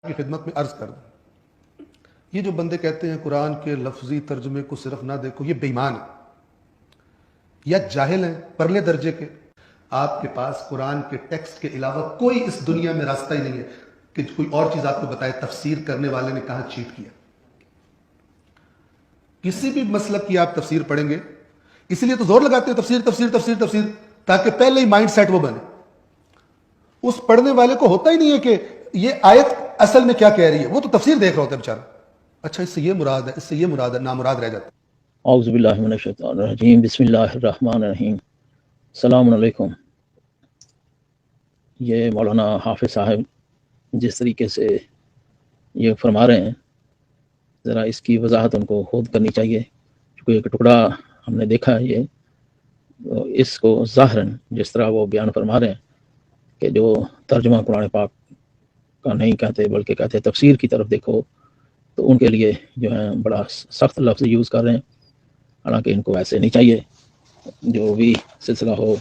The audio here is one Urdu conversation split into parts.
کی خدمت میں عرض کر دوں، یہ جو بندے کہتے ہیں قرآن کے لفظی ترجمے کو صرف نہ دیکھو، یہ بے ایمان ہے یا جاہل ہیں پرلے درجے کے۔ آپ کے پاس قرآن کے ٹیکسٹ کے علاوہ کوئی اس دنیا میں راستہ ہی نہیں ہے کہ کوئی اور چیز آپ کو بتائے تفسیر کرنے والے نے کہاں چیٹ کیا۔ کسی بھی مسلک کی آپ تفسیر پڑھیں گے، اسی لیے تو زور لگاتے ہیں تفسیر تفسیر تفسیر تفسیر، تاکہ پہلے ہی مائنڈ سیٹ وہ بنے۔ اس پڑھنے والے کو ہوتا ہی نہیں ہے کہ یہ آیت اصل میں کیا کہہ رہی ہے، وہ تو تفسیر دیکھ رہا ہوتا ہے بیچارہ، اچھا اس سے یہ مراد ہے، اس سے یہ مراد ہے، نامراد رہ جاتا ہے۔ اعوذ باللہ من الشیطان الرجیم، بسم اللہ الرحمن الرحیم۔ السلام علیکم۔ یہ مولانا حافظ صاحب جس طریقے سے یہ فرما رہے ہیں، ذرا اس کی وضاحت ان کو خود کرنی چاہیے، کیونکہ ایک ٹکڑا ہم نے دیکھا ہے، یہ اس کو ظاہراً جس طرح وہ بیان فرما رہے ہیں کہ جو ترجمہ قرآن پاک کا نہیں کہتے بلکہ کہتے تفسیر کی طرف دیکھو، تو ان کے لیے جو ہے بڑا سخت لفظ یوز کر رہے ہیں، حالانکہ ان کو ایسے نہیں چاہیے۔ جو بھی سلسلہ ہو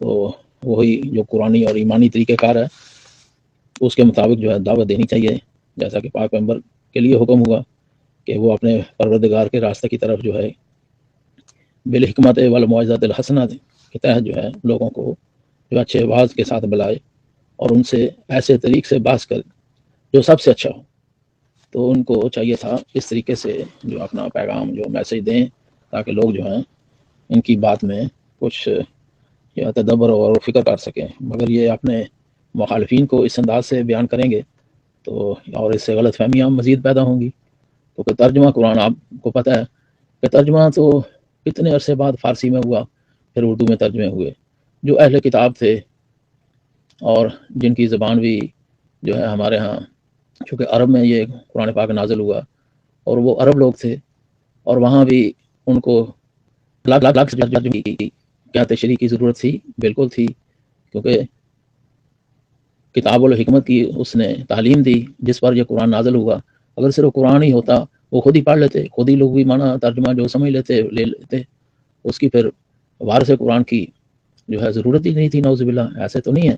تو وہی جو قرآنی اور ایمانی طریقہ کار ہے اس کے مطابق جو ہے دعوت دینی چاہیے، جیسا کہ پاک پیغمبر کے لیے حکم ہوا کہ وہ اپنے پروردگار کے راستے کی طرف جو ہے بالحکمت والموعظۃ الحسنہ کے تحت جو ہے لوگوں کو جو اچھے واعظ کے ساتھ بلائے اور ان سے ایسے طریقے سے بحث کر جو سب سے اچھا ہو۔ تو ان کو چاہیے تھا اس طریقے سے جو اپنا پیغام جو میسیج دیں، تاکہ لوگ جو ہیں ان کی بات میں کچھ یا تدبر اور فکر کر سکیں، مگر یہ اپنے مخالفین کو اس انداز سے بیان کریں گے تو اور اس سے غلط فہمیاں مزید پیدا ہوں گی۔ کیونکہ ترجمہ قرآن آپ کو پتہ ہے کہ ترجمہ تو کتنے عرصے بعد فارسی میں ہوا، پھر اردو میں ترجمے ہوئے۔ جو اہل کتاب تھے اور جن کی زبان بھی جو ہے ہمارے ہاں، چونکہ عرب میں یہ قرآن پاک نازل ہوا اور وہ عرب لوگ تھے، اور وہاں بھی ان کو لاکھ کیا تشریح کی ضرورت تھی؟ بالکل تھی، کیونکہ کتاب الحکمت کی اس نے تعلیم دی جس پر یہ قرآن نازل ہوا۔ اگر صرف قرآن ہی ہوتا وہ خود ہی پڑھ لیتے، خود ہی لوگ بھی مانا ترجمہ جو سمجھ لیتے لے لیتے، اس کی پھر وارث قرآن کی جو ہے ضرورت ہی نہیں تھی۔ نعوذ باللہ، ایسے تو نہیں ہے۔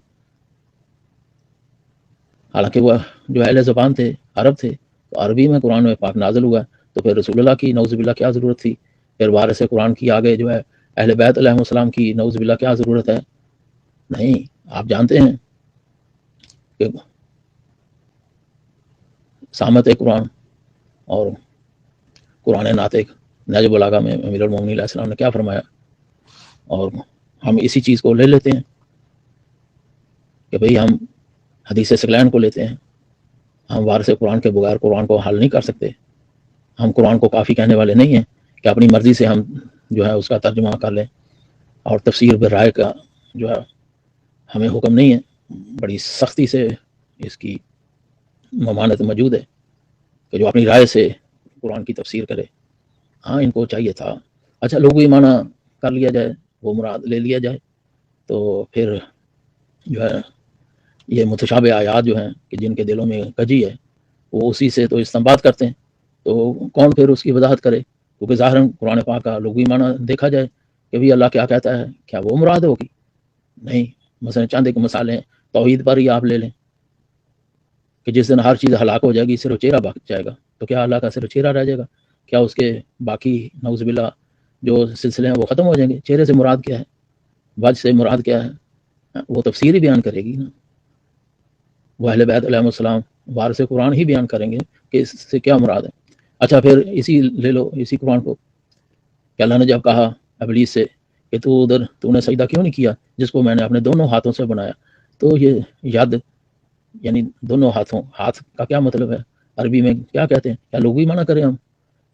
حالانکہ وہ جو اہل زبان تھے عرب تھے، تو عربی میں قرآن پاک نازل ہوا، تو پھر رسول اللہ کی نعوذ باللہ کیا ضرورت تھی؟ پھر وارث قرآن کی آگے جو ہے اہل بیت علیہ السلام کی نعوذ باللہ کیا ضرورت ہے؟ نہیں۔ آپ جانتے ہیں کہ سامت قرآن اور قرآن ناطق نہج البلاغہ میں امیر المومنین علیہ السلام نے کیا فرمایا، اور ہم اسی چیز کو لے لیتے ہیں کہ بھئی ہم حدیث ثقلین کو لیتے ہیں، ہم وارث قرآن کے بغیر قرآن کو حل نہیں کر سکتے۔ ہم قرآن کو کافی کہنے والے نہیں ہیں کہ اپنی مرضی سے ہم جو ہے اس کا ترجمہ کر لیں، اور تفسیر برائے کا جو ہے ہمیں حکم نہیں ہے، بڑی سختی سے اس کی ممانعت موجود ہے کہ جو اپنی رائے سے قرآن کی تفسیر کرے۔ ہاں، ان کو چاہیے تھا اچھا لوگوں معنی کر لیا جائے، وہ مراد لے لیا جائے، تو پھر جو ہے یہ متشابہ آیات جو ہیں کہ جن کے دلوں میں کجی ہے وہ اسی سے تو استنباط کرتے ہیں، تو کون پھر اس کی وضاحت کرے؟ کیونکہ ظاہراً قرآن پاک کا لغوی معنی دیکھا جائے کہ بھی اللہ کیا کہتا ہے، کیا وہ مراد ہوگی؟ نہیں۔ مثلا چند ایک مثالیں توحید پر ہی آپ لے لیں کہ جس دن ہر چیز ہلاک ہو جائے گی، صرف چہرہ بچ جائے گا، تو کیا اللہ کا صرف چہرہ رہ جائے گا؟ کیا اس کے باقی نعوذ باللہ جو سلسلے ہیں وہ ختم ہو جائیں گے؟ چہرے سے مراد کیا ہے، وجہ سے مراد کیا ہے؟ وہ تفسیر ہی بیان کرے گی نا۔ وہ اہل بیت علیہ السلام وارث قرآن ہی بیان کریں گے کہ اس سے کیا مراد ہے۔ اچھا پھر اسی لے لو، اسی قرآن کو کہ اللہ نے جب کہا ابلیس سے کہ تو نے سجدہ کیوں نہیں کیا جس کو میں نے اپنے دونوں ہاتھوں سے بنایا، تو یہ ید یعنی دونوں ہاتھوں، ہاتھ کا کیا مطلب ہے؟ عربی میں کیا کہتے ہیں؟ کیا لوگ بھی منع کریں ہم؟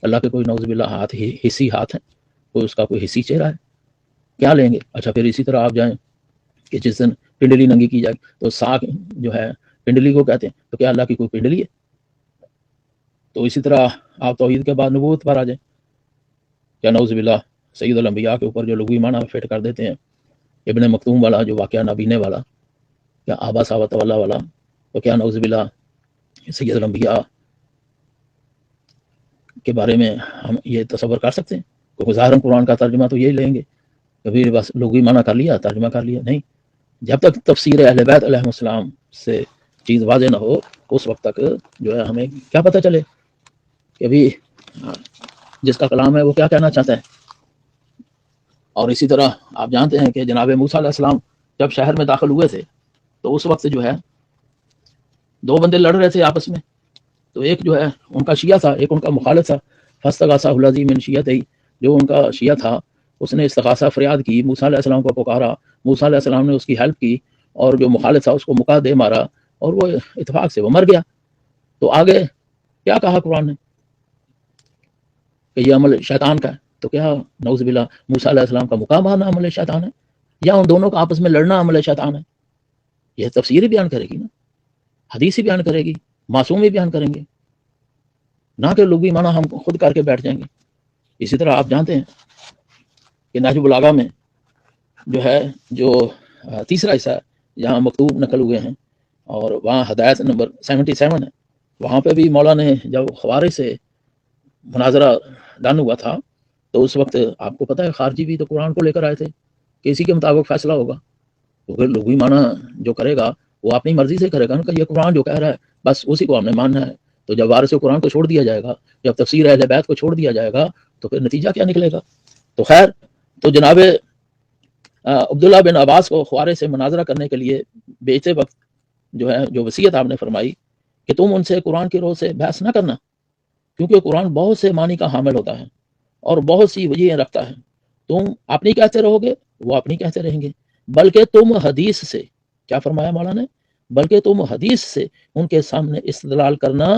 اللہ کے کوئی نعوذ باللہ ہاتھ ہی حصی ہاتھ ہے، کوئی اس کا کوئی حصی چہرہ ہے؟ کیا لیں گے؟ اچھا پھر اسی طرح آپ جائیں کہ جس دن پنڈلی ننگی کی جائے تو ساکھ جو ہے پنڈلی کو کہتے ہیں، تو کیا اللہ کی کوئی پنڈلی ہے؟ تو اسی طرح آپ توحید کے بعد نبوت پر آ جائیں، کیا نعوذ باللہ سید الانبیاء کے اوپر جو لغوی معنی فٹ کر دیتے ہیں، ابن مکتوم والا جو واقعہ نابینے والا، یا آبا صاحب اللہ والا، تو کیا نعوذ باللہ سید الانبیاء کے بارے میں ہم یہ تصور کر سکتے ہیں؟ کیونکہ ظاہراً قرآن کا ترجمہ تو یہی لیں گے کہ پھر بس لغوی معنی کر لیا، ترجمہ کر لیا۔ نہیں، جب تک تفسیر اہل بیت علیہ السلام سے چیز واضح نہ ہو اس وقت تک جو ہے ہمیں کیا پتہ چلے کہ ابھی جس کا کلام ہے وہ کیا کہنا چاہتا ہے۔ اور اسی طرح آپ جانتے ہیں کہ جناب موسیٰ علیہ السلام جب شہر میں داخل ہوئے تھے تو اس وقت جو ہے دو بندے لڑ رہے تھے آپس میں، تو ایک جو ہے ان کا شیعہ تھا، ایک ان کا مخالف تھا۔ فاستغاثہ الذی من شیعتہ، جو ان کا شیعہ تھا اس نے استغاثہ فریاد کی، موسیٰ علیہ السلام کو پکارا، موسیٰ علیہ السلام نے اس کی ہیلپ کی، اور جو مخالف تھا اس کو مکہ دے مارا، اور وہ اتفاق سے وہ مر گیا۔ تو آگے کیا کہا قرآن نے کہ یہ عمل شیطان کا ہے، تو کیا نعوذ باللہ موسیٰ علیہ السلام کا مکہ مارنا عمل شیطان ہے، یا ان دونوں کا آپس میں لڑنا عمل شیطان ہے؟ یہ تفسیر ہی بیان کرے گی نا، حدیث ہی بیان کرے گی، معصوم ہی بیان کریں گے، نہ کہ لغوی معنی ہم خود کر کے بیٹھ جائیں گے۔ اسی طرح آپ جانتے ہیں کہ نہج البلاغہ میں جو ہے جو تیسرا حصہ ہے جہاں مکتوب نقل ہوئے ہیں اور وہاں ہدایت نمبر 77 ہے، وہاں پہ بھی مولا نے جب خوارج سے مناظرہ ڈن ہوا تھا تو اس وقت آپ کو پتہ ہے خارجی بھی تو قرآن کو لے کر آئے تھے کہ اسی کے مطابق فیصلہ ہوگا، تو پھر لغوی معنی جو کرے گا وہ اپنی مرضی سے کرے گا نا کہ یہ قرآن جو کہہ رہا ہے بس اسی کو ہم نے ماننا ہے۔ تو جب وارث قرآن کو چھوڑ دیا جائے گا، جب تفسیر اہل بیت کو چھوڑ دیا جائے گا تو پھر نتیجہ کیا نکلے گا؟ تو خیر، تو جناب عبداللہ بن عباس کو خوارے سے مناظرہ کرنے کے لیے بیچتے وقت جو ہے جو وصیت آپ نے فرمائی کہ تم ان سے قرآن کی روح سے بحث نہ کرنا، کیونکہ قرآن بہت سے معنی کا حامل ہوتا ہے اور بہت سی وجہیں رکھتا ہے، تم اپنی کہتے رہو گے وہ اپنی کہتے رہیں گے، بلکہ تم حدیث سے، کیا فرمایا مولا نے، بلکہ تم حدیث سے ان کے سامنے استدلال کرنا،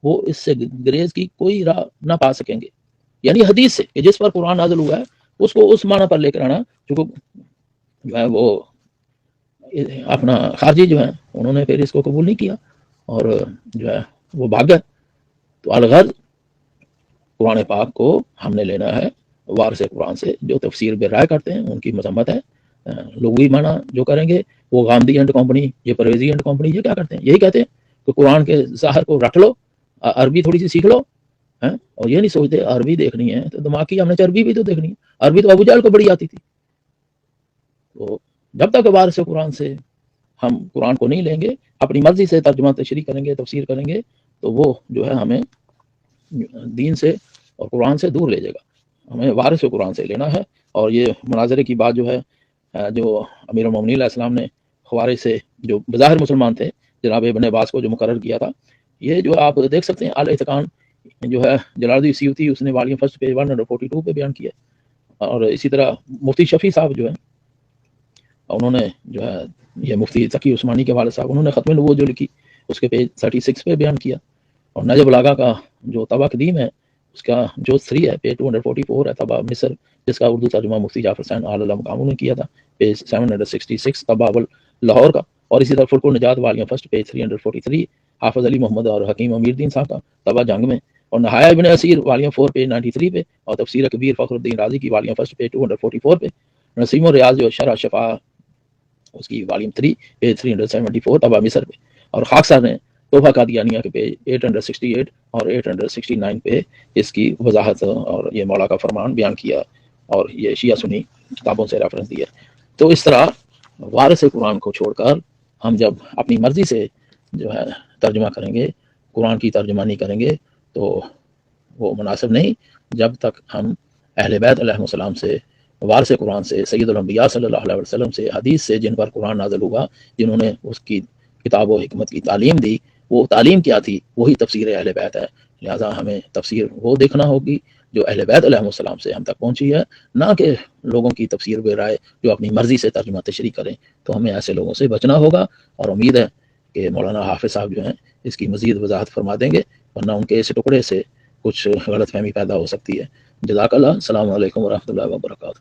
وہ اس سے گریز کی کوئی راہ نہ پا سکیں گے۔ یعنی حدیث سے کہ جس پر قرآن نازل ہوا ہے اس کو اس معنی پر لے کر آنا، چونکہ جو ہے وہ اپنا خارجی جو ہے انہوں نے پھر اس کو قبول نہیں کیا اور جو ہے وہ بھاگ گئے۔ تو الغرض قرآن پاک کو ہم نے لینا ہے وارث قرآن سے، جو تفسیر بے رائے کرتے ہیں ان کی مذمت ہے۔ لغوی معنی جو کریں گے وہ غامدی اینڈ کمپنی، یہ پرویزی اینڈ کمپنی یہ کیا کرتے ہیں؟ یہی کہتے ہیں کہ قرآن کے ظاہر کو رکھ لو، عربی تھوڑی سی سیکھ لو، اور یہ نہیں سوچتے عربی دیکھنی ہے تو دماغ کی ہم نے عربی بھی تو دیکھنی ہے، عربی تو ابو جہل کو بڑی آتی تھی۔ تو جب تک وارث قرآن سے ہم قرآن کو نہیں لیں گے، اپنی مرضی سے ترجمہ تشریح کریں گے، تفسیر کریں گے، تو وہ جو ہے ہمیں دین سے اور قرآن سے دور لے جائے گا۔ ہمیں وارث قرآن سے لینا ہے۔ اور یہ مناظرے کی بات جو ہے جو امیر المومنین علیہ السلام نے خوارج سے جو بظاہر مسلمان تھے جناب ابن عباس کو جو مقرر کیا تھا، یہ جو آپ دیکھ سکتے ہیں الاعتقان جو ہے جلال الدین سیوطی اس نے والیوم 1 پیج 142 پہ بیان کیا، اور اسی طرح مفتی شفیع صاحب جو ہے انہوں نے جو ہے یہ مفتی تقی عثمانی کے والد صاحب انہوں نے ختم نبوت جو لکھی اس کے پیج 36 پہ بیان کیا، اور نہج البلاغہ کا جو طبع قدیم ہے اس کا جو 3 ہے پیج 244 ہے، طبع مصر جس کا اردو ترجمہ مفتی جعفر حسین آل اللہ مقام نے کیا تھا، پیج 766 طبع لاہور کا، اور اسی طرح فرق النجات والیوم 1 پیج 343 حافظ علی محمد اور حکیم امیر الدین صاحب کا طبع جنگ میں، اور نہایا ابن اسیر والیوم 4 پیج 93 پہ، اور تفسیر کبیر فخر الدین رازی کی والیوم 1 پیج 244 پہ، نسیم الریاض جو شرح شفا اس کی والیوم 3 پیج 374 طبع مصر پہ، اور خاکسار نے تحفہ قادیانیہ کے پیج 868 اور 869 پہ اس کی وضاحت اور یہ مولا کا فرمان بیان کیا، اور یہ شیعہ سنی کتابوں سے ریفرنس دیا۔ تو اس طرح وارث قرآن کو چھوڑ کر ہم جب اپنی مرضی سے جو ہے ترجمہ کریں گے، قرآن کی ترجمانی کریں گے، تو وہ مناسب نہیں جب تک ہم اہل بیت علیہ السلام سے، وارث قرآن سے، سید الانبیاء صلی اللہ علیہ وسلم سے، حدیث سے جن پر قرآن نازل ہوا، جنہوں نے اس کی کتاب و حکمت کی تعلیم دی، وہ تعلیم کیا تھی وہی تفسیر اہل بیت ہے۔ لہٰذا ہمیں تفسیر وہ دیکھنا ہوگی جو اہل بیت علیہ السلام سے ہم تک پہنچی ہے، نہ کہ لوگوں کی تفسیر بے رائے جو اپنی مرضی سے ترجمہ تشریح کریں۔ تو ہمیں ایسے لوگوں سے بچنا ہوگا، اور امید ہے کہ مولانا حافظ صاحب جو ہیں اس کی مزید وضاحت فرما دیں گے، ورنہ ان کے اس ٹکڑے سے کچھ غلط فہمی پیدا ہو سکتی ہے۔ جزاک اللہ۔ السلام علیکم ورحمۃ اللہ وبرکاتہ۔